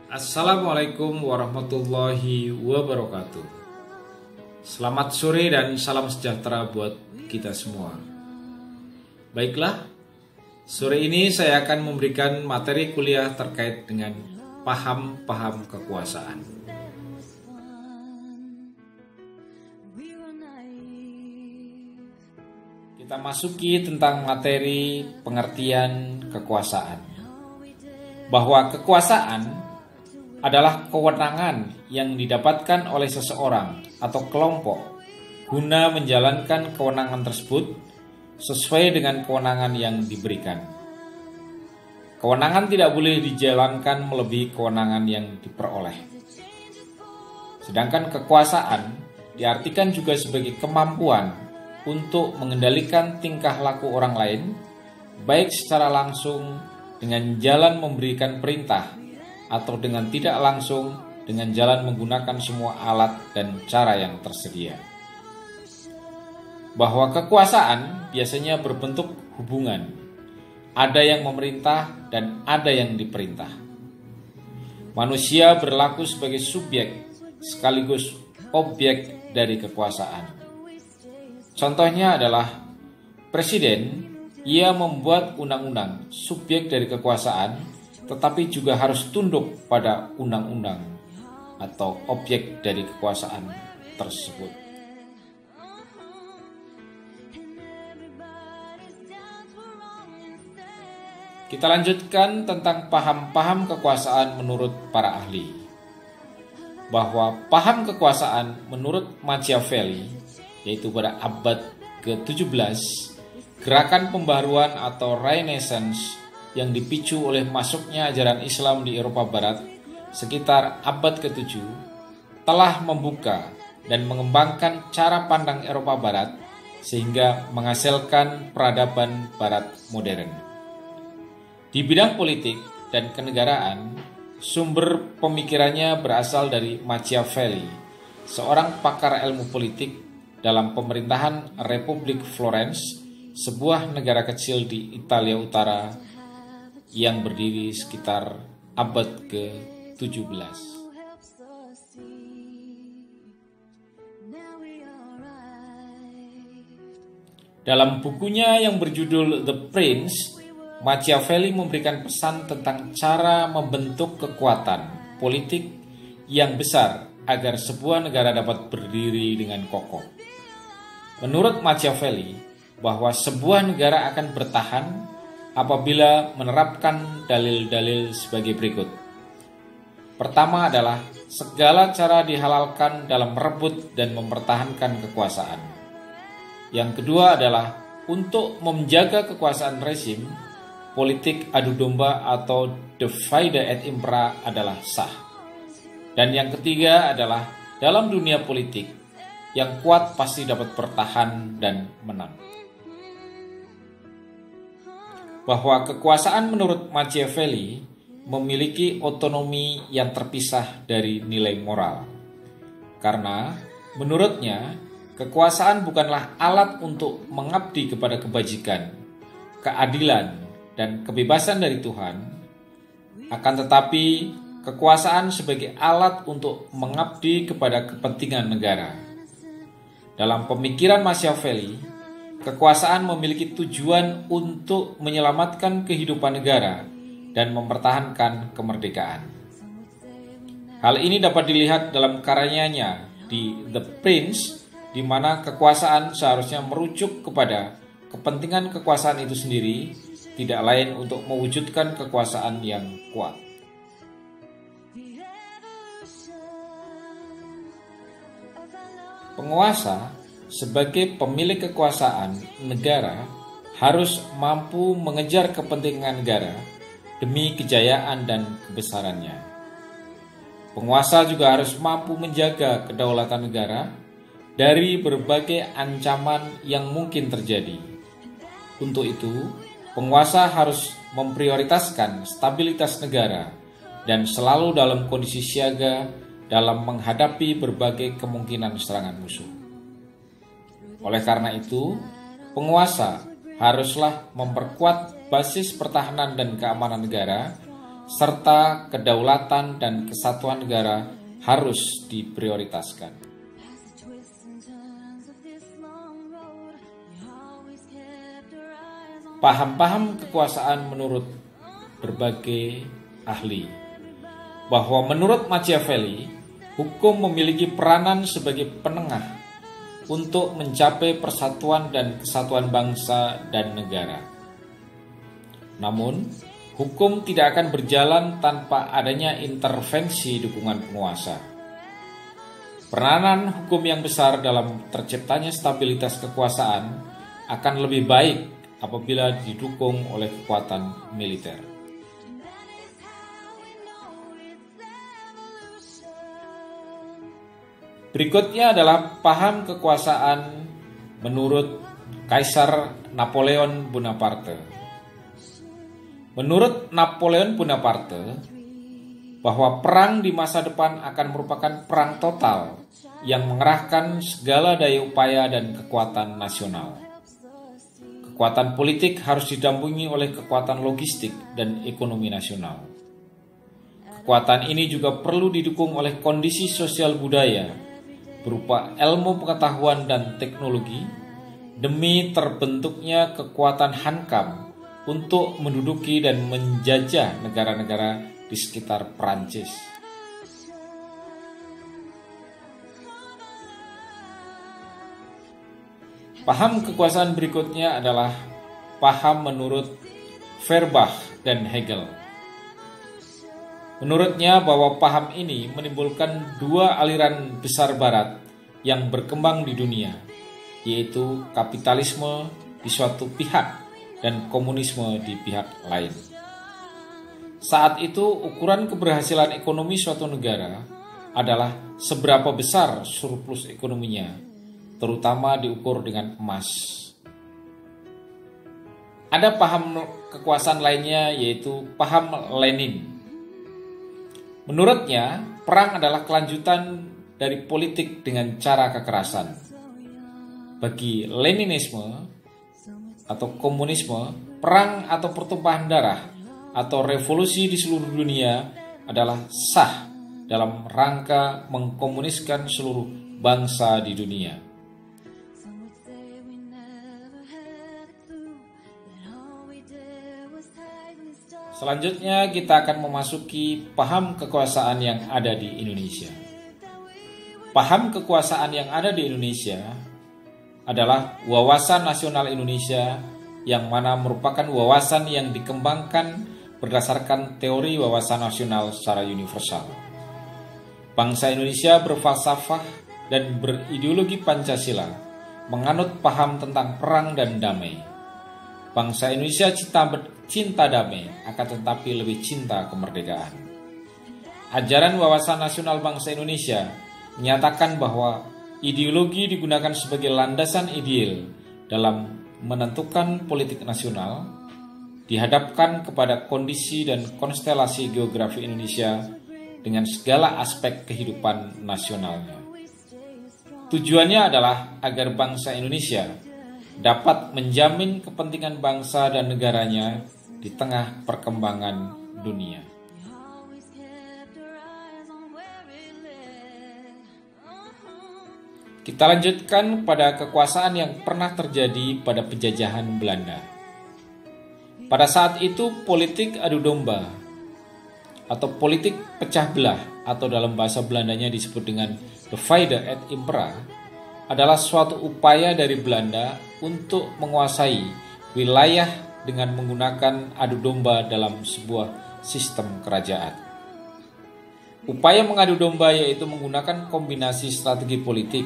Assalamualaikum warahmatullahi wabarakatuh. Selamat sore dan salam sejahtera buat kita semua. Baiklah, sore ini saya akan memberikan materi kuliah terkait dengan paham-paham kekuasaan. Kita masuki tentang materi pengertian kekuasaan. Bahwa kekuasaan adalah kewenangan yang didapatkan oleh seseorang atau kelompok guna menjalankan kewenangan tersebut sesuai dengan kewenangan yang diberikan. Kewenangan tidak boleh dijalankan melebihi kewenangan yang diperoleh. Sedangkan kekuasaan diartikan juga sebagai kemampuan untuk mengendalikan tingkah laku orang lain, baik secara langsung dengan jalan memberikan perintah atau dengan tidak langsung dengan jalan menggunakan semua alat dan cara yang tersedia. Bahwa kekuasaan biasanya berbentuk hubungan. Ada yang memerintah dan ada yang diperintah. Manusia berlaku sebagai subjek sekaligus objek dari kekuasaan. Contohnya adalah presiden, ia membuat undang-undang, subjek dari kekuasaan, tetapi juga harus tunduk pada undang-undang atau objek dari kekuasaan tersebut. Kita lanjutkan tentang paham-paham kekuasaan menurut para ahli. Bahwa paham kekuasaan menurut Machiavelli, yaitu pada abad ke-17, gerakan pembaruan atau Renaissance yang dipicu oleh masuknya ajaran Islam di Eropa Barat sekitar abad ke-7 telah membuka dan mengembangkan cara pandang Eropa Barat sehingga menghasilkan peradaban Barat modern. Di bidang politik dan kenegaraan, sumber pemikirannya berasal dari Machiavelli, seorang pakar ilmu politik dalam pemerintahan Republik Florence, sebuah negara kecil di Italia Utara yang berdiri sekitar abad ke-17. Dalam bukunya yang berjudul The Prince, Machiavelli memberikan pesan tentang cara membentuk kekuatan politik yang besar agar sebuah negara dapat berdiri dengan kokoh. Menurut Machiavelli, bahwa sebuah negara akan bertahan apabila menerapkan dalil-dalil sebagai berikut. Pertama adalah segala cara dihalalkan dalam merebut dan mempertahankan kekuasaan. Yang kedua adalah untuk menjaga kekuasaan rezim, politik adu domba atau divide et impera adalah sah. Dan yang ketiga adalah dalam dunia politik, yang kuat pasti dapat bertahan dan menang. Bahwa kekuasaan menurut Machiavelli memiliki otonomi yang terpisah dari nilai moral. Karena menurutnya, kekuasaan bukanlah alat untuk mengabdi kepada kebajikan, keadilan, dan kebebasan dari Tuhan, akan tetapi kekuasaan sebagai alat untuk mengabdi kepada kepentingan negara. Dalam pemikiran Machiavelli, kekuasaan memiliki tujuan untuk menyelamatkan kehidupan negara dan mempertahankan kemerdekaan. Hal ini dapat dilihat dalam karyanya di The Prince, di mana kekuasaan seharusnya merujuk kepada kepentingan kekuasaan itu sendiri, tidak lain untuk mewujudkan kekuasaan yang kuat. Penguasa sebagai pemilik kekuasaan negara harus mampu mengejar kepentingan negara demi kejayaan dan kebesarannya. Penguasa juga harus mampu menjaga kedaulatan negara dari berbagai ancaman yang mungkin terjadi. Untuk itu, penguasa harus memprioritaskan stabilitas negara dan selalu dalam kondisi siaga dalam menghadapi berbagai kemungkinan serangan musuh. Oleh karena itu, penguasa haruslah memperkuat basis pertahanan dan keamanan negara serta kedaulatan dan kesatuan negara harus diprioritaskan. Paham-paham kekuasaan menurut berbagai ahli, bahwa menurut Machiavelli, hukum memiliki peranan sebagai penengah untuk mencapai persatuan dan kesatuan bangsa dan negara. Namun, hukum tidak akan berjalan tanpa adanya intervensi dukungan penguasa. Peranan hukum yang besar dalam terciptanya stabilitas kekuasaan akan lebih baik apabila didukung oleh kekuatan militer. Berikutnya adalah paham kekuasaan menurut Kaisar Napoleon Bonaparte. Menurut Napoleon Bonaparte, bahwa perang di masa depan akan merupakan perang total yang mengerahkan segala daya upaya dan kekuatan nasional. Kekuatan politik harus didampingi oleh kekuatan logistik dan ekonomi nasional. Kekuatan ini juga perlu didukung oleh kondisi sosial budaya berupa ilmu pengetahuan dan teknologi demi terbentuknya kekuatan hankam untuk menduduki dan menjajah negara-negara di sekitar Perancis. Paham kekuasaan berikutnya adalah paham menurut Feuerbach dan Hegel. Menurutnya bahwa paham ini menimbulkan dua aliran besar barat yang berkembang di dunia, yaitu kapitalisme di suatu pihak dan komunisme di pihak lain. Saat itu ukuran keberhasilan ekonomi suatu negara adalah seberapa besar surplus ekonominya, terutama diukur dengan emas. Ada paham kekuasaan lainnya, yaitu paham Lenin. Menurutnya, perang adalah kelanjutan dari politik dengan cara kekerasan. Bagi Leninisme atau komunisme, perang atau pertumpahan darah atau revolusi di seluruh dunia adalah sah dalam rangka mengkomuniskan seluruh bangsa di dunia. Selanjutnya kita akan memasuki paham kekuasaan yang ada di Indonesia. Paham kekuasaan yang ada di Indonesia adalah Wawasan Nasional Indonesia, yang mana merupakan wawasan yang dikembangkan berdasarkan teori wawasan nasional secara universal. Bangsa Indonesia berfalsafah dan berideologi Pancasila, menganut paham tentang perang dan damai. Bangsa Indonesia cinta damai, akan tetapi lebih cinta kemerdekaan. Ajaran wawasan nasional bangsa Indonesia menyatakan bahwa ideologi digunakan sebagai landasan ideal dalam menentukan politik nasional, dihadapkan kepada kondisi dan konstelasi geografi Indonesia dengan segala aspek kehidupan nasionalnya. Tujuannya adalah agar bangsa Indonesia dapat menjamin kepentingan bangsa dan negaranya di tengah perkembangan dunia. Kita lanjutkan pada kekuasaan yang pernah terjadi pada penjajahan Belanda. Pada saat itu politik adu domba atau politik pecah belah atau dalam bahasa Belandanya disebut dengan divide et impera adalah suatu upaya dari Belanda untuk menguasai wilayah dengan menggunakan adu domba dalam sebuah sistem kerajaan. Upaya mengadu domba yaitu menggunakan kombinasi strategi politik,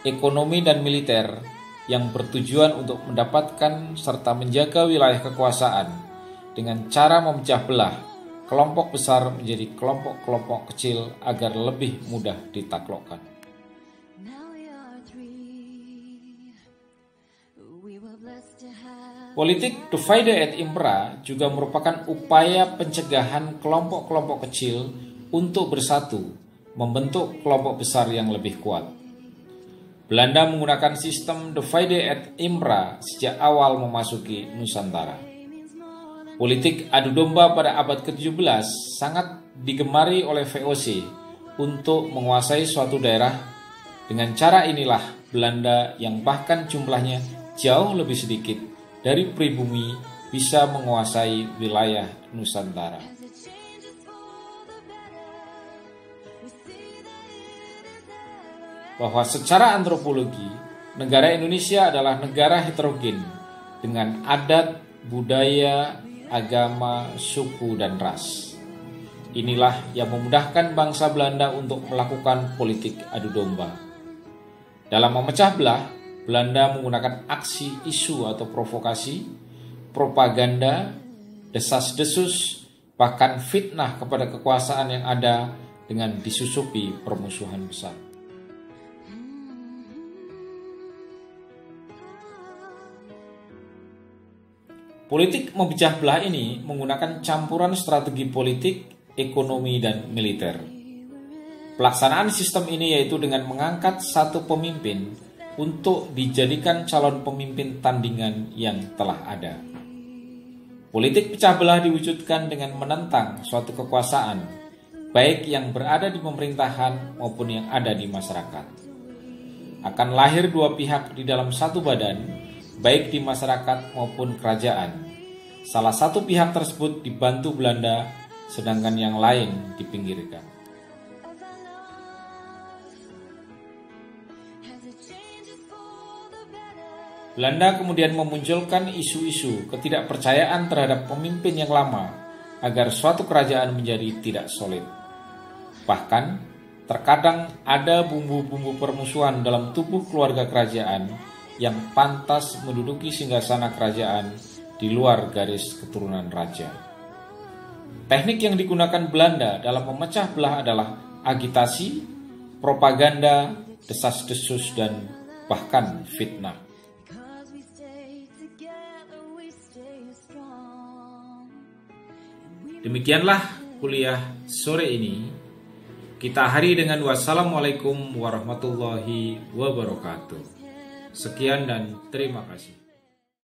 ekonomi dan militer yang bertujuan untuk mendapatkan serta menjaga wilayah kekuasaan dengan cara memecah belah kelompok besar menjadi kelompok-kelompok kecil agar lebih mudah ditaklukkan. Politik divide et impera juga merupakan upaya pencegahan kelompok-kelompok kecil untuk bersatu, membentuk kelompok besar yang lebih kuat. Belanda menggunakan sistem divide et impera sejak awal memasuki Nusantara. Politik adu domba pada abad ke-17 sangat digemari oleh VOC untuk menguasai suatu daerah. Dengan cara inilah Belanda yang bahkan jumlahnya jauh lebih sedikit dari pribumi bisa menguasai wilayah Nusantara. Bahwa secara antropologi, negara Indonesia adalah negara heterogen dengan adat, budaya, agama, suku, dan ras. Inilah yang memudahkan bangsa Belanda untuk melakukan politik adu domba. Dalam memecah belah, Belanda menggunakan aksi isu atau provokasi, propaganda, desas-desus, bahkan fitnah kepada kekuasaan yang ada dengan disusupi permusuhan besar. Politik memecah belah ini menggunakan campuran strategi politik, ekonomi, dan militer. Pelaksanaan sistem ini yaitu dengan mengangkat satu pemimpin untuk dijadikan calon pemimpin tandingan yang telah ada. Politik pecah belah diwujudkan dengan menentang suatu kekuasaan, baik yang berada di pemerintahan maupun yang ada di masyarakat. Akan lahir dua pihak di dalam satu badan, baik di masyarakat maupun kerajaan. Salah satu pihak tersebut dibantu Belanda, sedangkan yang lain dipinggirkan. Belanda kemudian memunculkan isu-isu ketidakpercayaan terhadap pemimpin yang lama agar suatu kerajaan menjadi tidak solid. Bahkan, terkadang ada bumbu-bumbu permusuhan dalam tubuh keluarga kerajaan yang pantas menduduki singgasana kerajaan di luar garis keturunan raja. Teknik yang digunakan Belanda dalam memecah belah adalah agitasi, propaganda, desas-desus, dan bahkan fitnah. Demikianlah kuliah sore ini. Kita akhiri dengan wassalamualaikum warahmatullahi wabarakatuh. Sekian dan terima kasih.